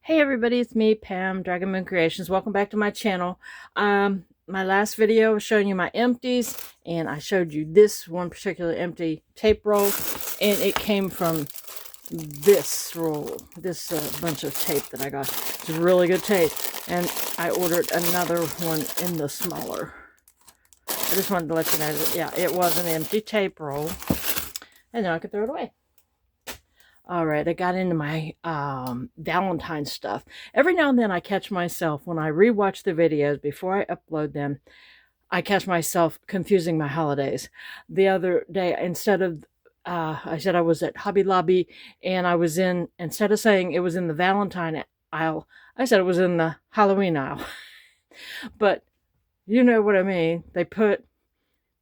Hey everybody, it's me, Pam, Dragon Moon Creations. Welcome back to my channel. My last video was showing you my empties, and I showed you this one particular empty tape roll, and it came from this roll, this bunch of tape that I got. It's really good tape, and I ordered another one in the smaller. I just wanted to let you know that, yeah, it was an empty tape roll, and now I can throw it away. All right, I got into my Valentine stuff. Every now and then I catch myself when I rewatch the videos before I upload them, I catch myself confusing my holidays. The other day, instead of, I said I was at Hobby Lobby and I was in, instead of saying it was in the Valentine aisle, I said it was in the Halloween aisle. But you know what I mean. They put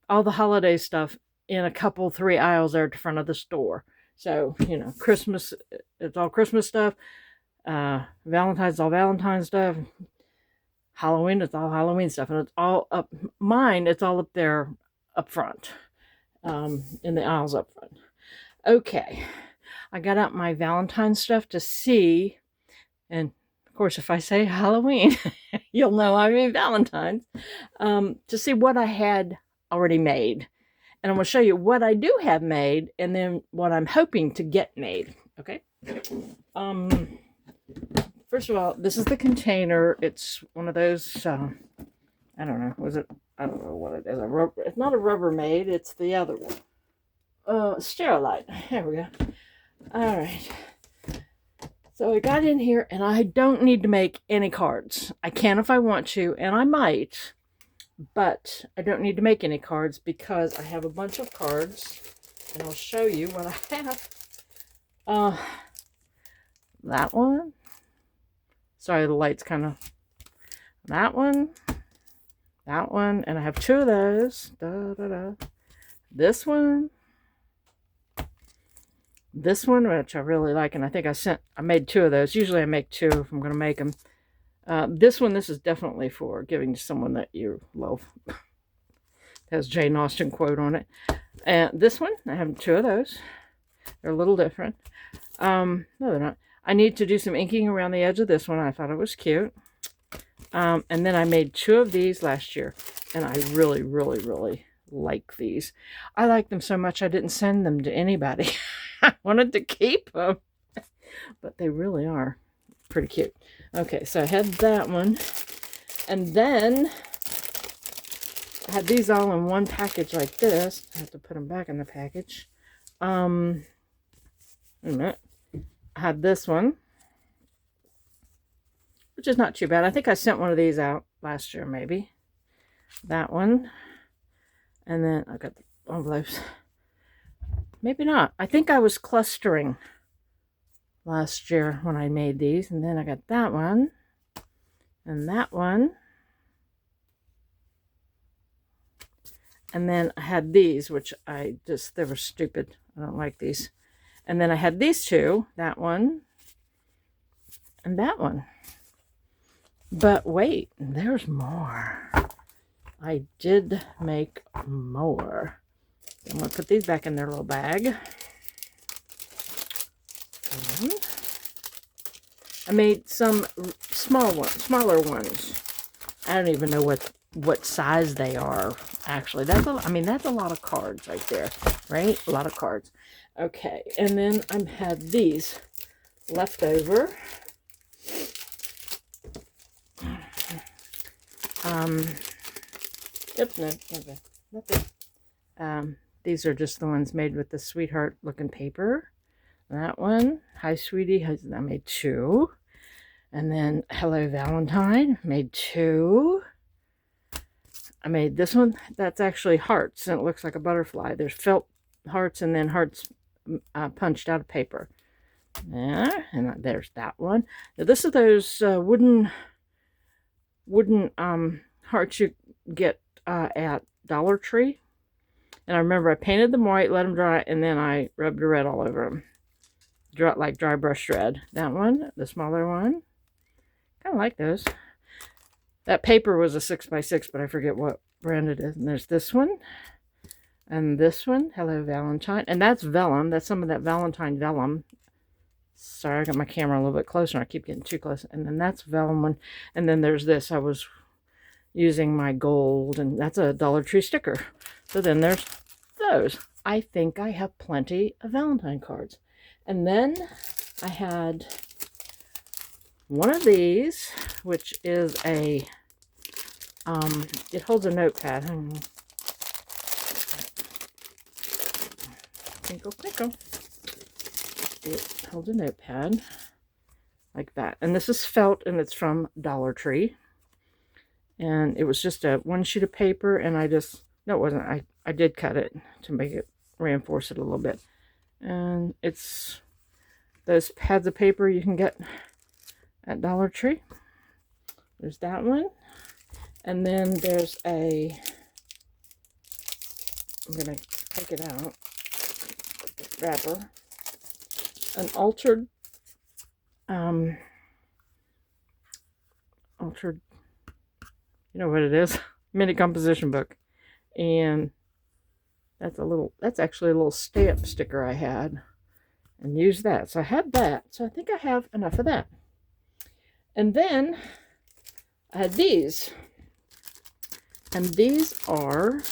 all the holiday stuff in a couple, three aisles there at the front of the store. So, you know, Christmas, it's all Christmas stuff. Valentine's all Valentine stuff. Halloween, it's all Halloween stuff. And it's all up, mine, it's all up there up front, in the aisles up front. Okay. I got out my Valentine stuff to see, and of course, if I say Halloween, you'll know I mean Valentine's, to see what I had already made. And I'm going to show you what I do have made and then what I'm hoping to get made. Okay. First of all, this is the container. It's one of those, I don't know, was it? I don't know what it is. It's not a Rubbermaid. It's the other one. Sterilite. There we go. All right. So I got in here and I don't need to make any cards. I can if I want to, and I might. But I don't need to make any cards because I have a bunch of cards, and I'll show you what I have. That one. Sorry, the light's kind of. That one, and I have two of those. This one, which I really like, and I think I made two of those. Usually I make two if I'm going to make them. This is definitely for giving to someone that you love. It has Jane Austen quote on it. And this one, I have two of those. They're a little different. No, they're not. I need to do some inking around the edge of this one. I thought it was cute. And then I made two of these last year. And I really, really, really like these. I like them so much I didn't send them to anybody. I wanted to keep them. But they really are pretty cute. Okay, so I had that one, and then I had these all in one package like this. I have to put them back in the package. Wait a minute. I had this one, which is not too bad. I think I sent one of these out last year, maybe. That one, and then I got the envelopes. Maybe not. I think I was clustering last year when I made these, and then I got that one and that one, and then I had these, which they were stupid. I don't like these. And then I had these two, that one and that one. But wait, there's more. I did make more. I'm gonna put these back in their little bag. I made some smaller ones. I don't even know what size they are. Actually, that's a lot of cards right there, right? A lot of cards. Okay, and then I had these left over. Yep, no, okay, nothing. These are just the ones made with the sweetheart looking paper. That one, Hi Sweetie, I made two. And then Hello Valentine, made two. I made this one, that's actually hearts, and it looks like a butterfly. There's felt hearts and then hearts punched out of paper. Yeah, and there's that one. Now this is those wooden hearts you get at Dollar Tree. And I remember I painted them white, let them dry, and then I rubbed the red all over them. Like dry brush red. That one, the smaller one. Kind of like those. That paper was a 6x6, but I forget what brand it is. And there's this one. And this one, Hello Valentine. And that's vellum. That's some of that Valentine vellum. Sorry, I got my camera a little bit closer. I keep getting too close. And then that's vellum. And then there's this. I was using my gold, and that's a Dollar Tree sticker. So then there's those. I think I have plenty of Valentine cards. And then I had one of these, which is a, it holds a notepad. Twinkle, twinkle. It holds a notepad like that. And this is felt, and it's from Dollar Tree. And it was just a one sheet of paper, and no, it wasn't. I did cut it to make it, reinforce it a little bit. And it's those pads of paper you can get at Dollar Tree. There's that one. And then there's I'm going to take it out, wrapper. An altered, you know what it is? Mini composition book. And that's actually a little stamp sticker I had, and used that. So I had that. So I think I have enough of that. And then I had these. And these are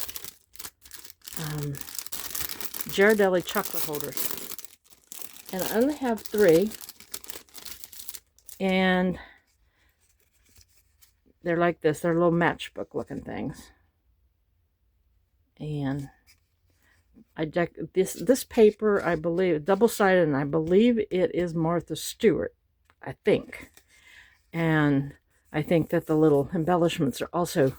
Ghirardelli chocolate holders. And I only have 3. And they're like this. They're little matchbook looking things. And I deck this paper, I believe, double-sided, and I believe it is Martha Stewart, I think. And I think that the little embellishments are also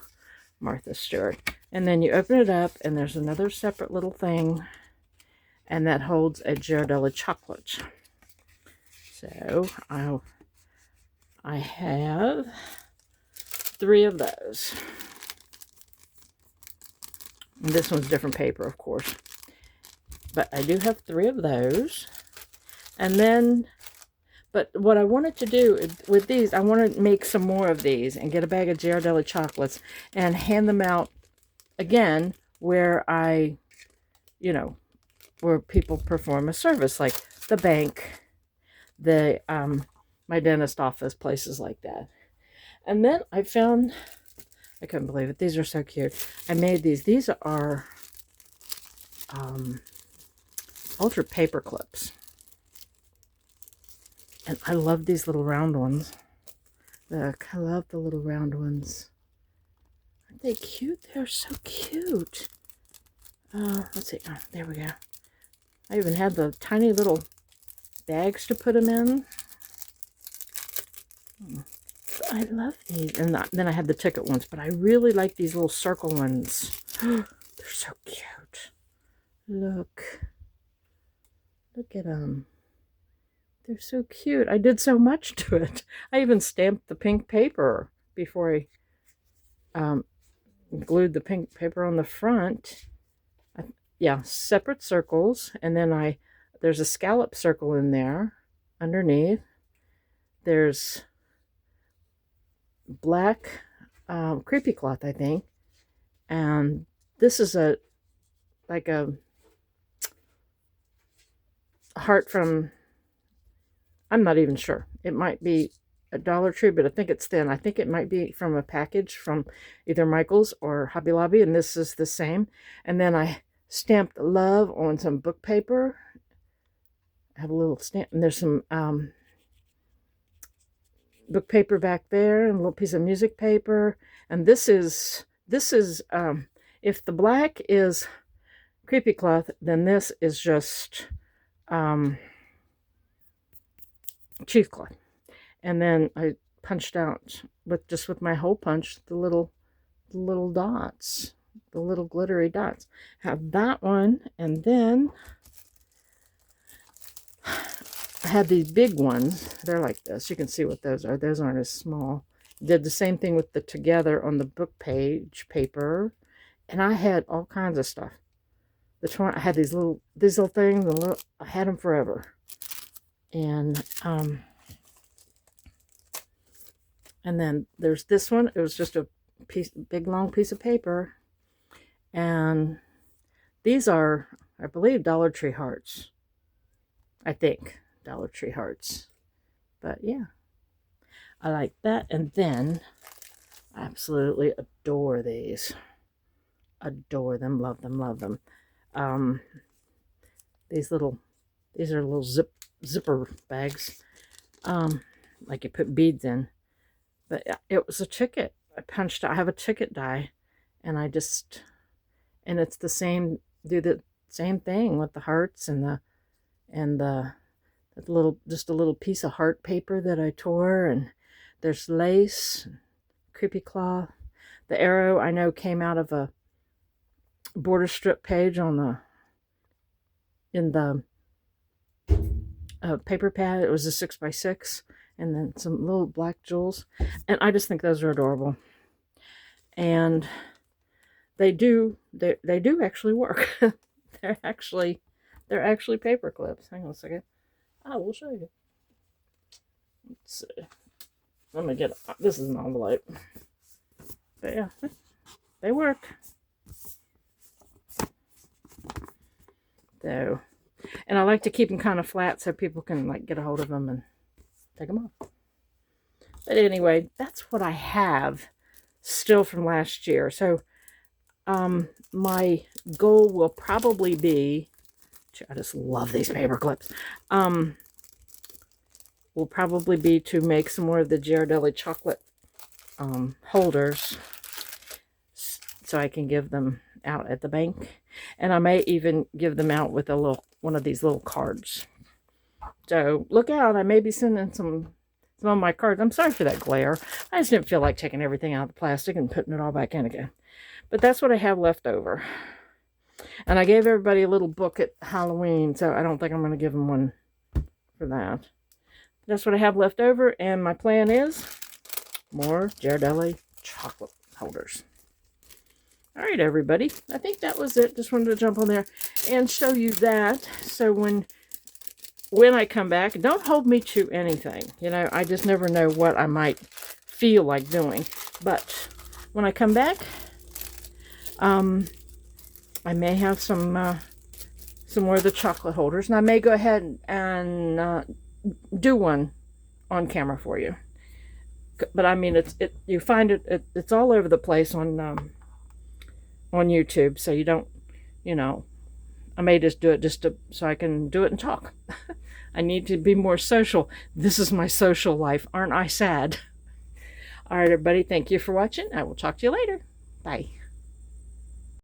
Martha Stewart. And then you open it up, and there's another separate little thing, and that holds a Ghirardelli chocolate. So I have 3 of those. And this one's different paper, of course. But I do have 3 of those. And then, but what I wanted to do with these, I want to make some more of these and get a bag of Ghirardelli chocolates and hand them out again where where people perform a service, like the bank, my dentist office, places like that. And then I found, I couldn't believe it. These are so cute. I made these. These are ultra paper clips. And I love these little round ones. Look, I love the little round ones. Aren't they cute? They're so cute. Let's see. Oh, there we go. I even had the tiny little bags to put them in. I love these. And then I had the ticket ones, but I really like these little circle ones. They're so cute. Look. Look at them. They're so cute. I did so much to it. I even stamped the pink paper before I glued the pink paper on the front. Yeah, separate circles. And then there's a scallop circle in there underneath. There's black creepy cloth, I think. And this is like a heart from, I'm not even sure. It might be a Dollar Tree, but I think it's thin. I think it might be from a package from either Michael's or Hobby Lobby, and this is the same. And then I stamped love on some book paper. I have a little stamp, and there's some book paper back there, and a little piece of music paper. And this is if the black is creepy cloth, then this is just cheesecloth. And then I punched out with my hole punch the little dots, the little glittery dots. Have that one, and then I had these big ones. They're like this. You can see what those are. Those aren't as small. Did the same thing with the together on the book page paper, and I had all kinds of stuff. I had these little things, and I had them forever. And then there's this one. It was just a big long piece of paper, and these are, I believe, Dollar Tree hearts. I think Dollar Tree hearts. But yeah, I like that. And then I absolutely adore these. Adore them, love them, love them. These are little zipper bags. Like you put beads in. But it was a ticket. I have a ticket die, and it's the same, do the same thing with the hearts and the just a little piece of heart paper that I tore, and there's lace, creepy cloth. The arrow I know came out of a border strip page in the paper pad. It was a 6x6, and then some little black jewels, and I just think those are adorable. And they do actually work. they're actually paper clips. Hang on a second. I will show you. Let's see. Let me get this is an envelope. But yeah, they work. So, and I like to keep them kind of flat so people can like get a hold of them and take them off. But anyway, that's what I have still from last year. So my goal will probably be, I just love these paper clips, will probably be to make some more of the Ghirardelli chocolate holders so I can give them out at the bank. And I may even give them out with one of these little cards. So look out, I may be sending some of my cards. I'm sorry for that glare. I just didn't feel like taking everything out of the plastic and putting it all back in again. But that's what I have left over. And I gave everybody a little book at Halloween, so I don't think I'm going to give them one for that. That's what I have left over, and my plan is more Ghirardelli chocolate holders. All right, everybody. I think that was it. Just wanted to jump on there and show you that. So when I come back, don't hold me to anything. You know, I just never know what I might feel like doing. But when I come back, I may have some more of the chocolate holders, and I may go ahead and do one on camera for you. But I mean, you find it's all over the place on YouTube, so you don't, you know, I may just do it so I can do it and talk. I need to be more social. This is my social life. Aren't I sad? All right, everybody. Thank you for watching. I will talk to you later. Bye.